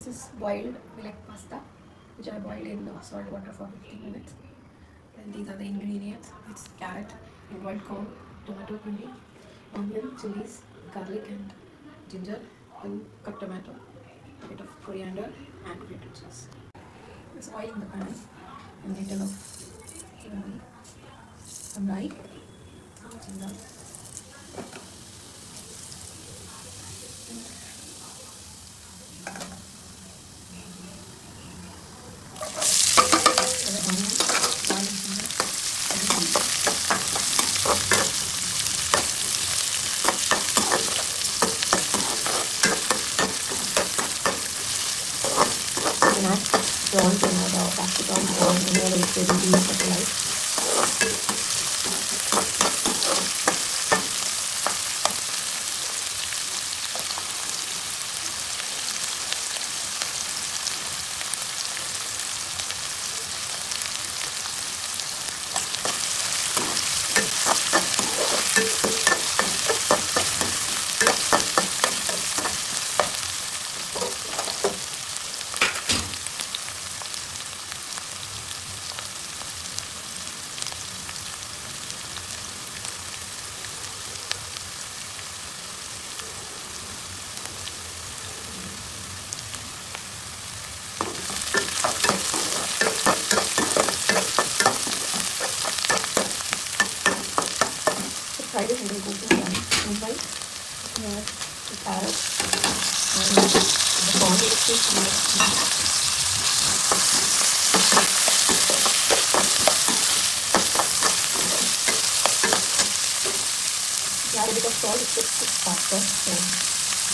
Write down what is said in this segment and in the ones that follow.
This is boiled millet pasta, which I boiled in salt water for 15 minutes. And these are the ingredients. It's carrot, boiled corn, tomato puree, onion, chilies, garlic and ginger, and cut tomato, a bit of coriander and grated cheese. There's oil in the pan and little of some rye, ginger, prawns and the capsicum, prawns and all the vegetables that I like. Try this and then go to the inside. We have the carrot and the corn with fish. Add a bit of salt, it cooks faster. So you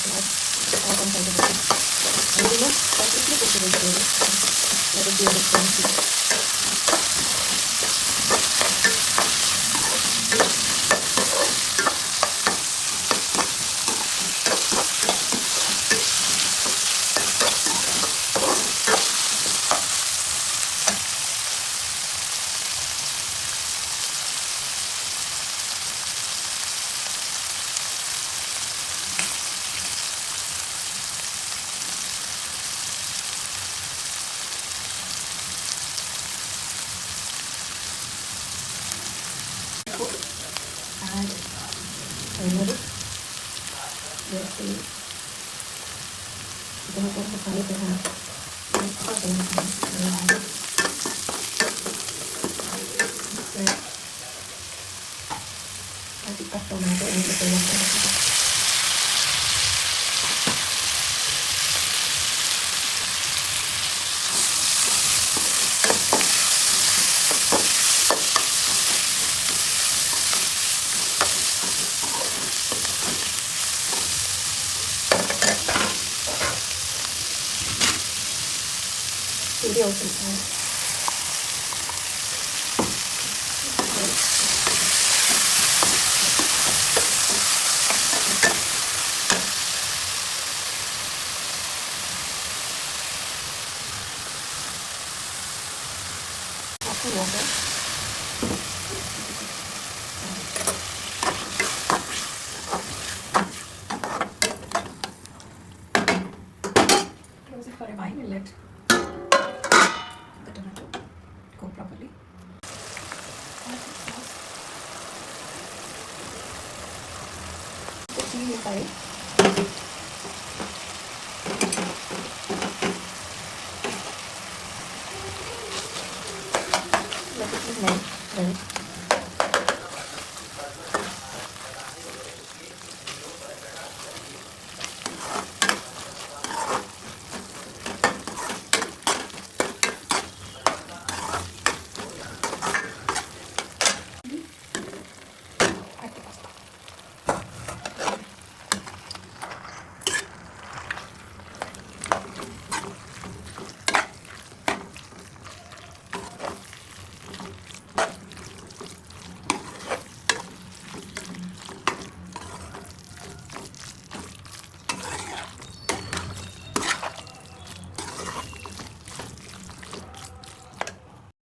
can add all one side of it. And we must quickly cook the vegetables. Let it be a bit crunchy. And finally, let's see. Jangan lupa sekali dengan kasih cut tomato and the video sometimes. After water. Close it for a while and let the tomato go properly. Put cheese inside.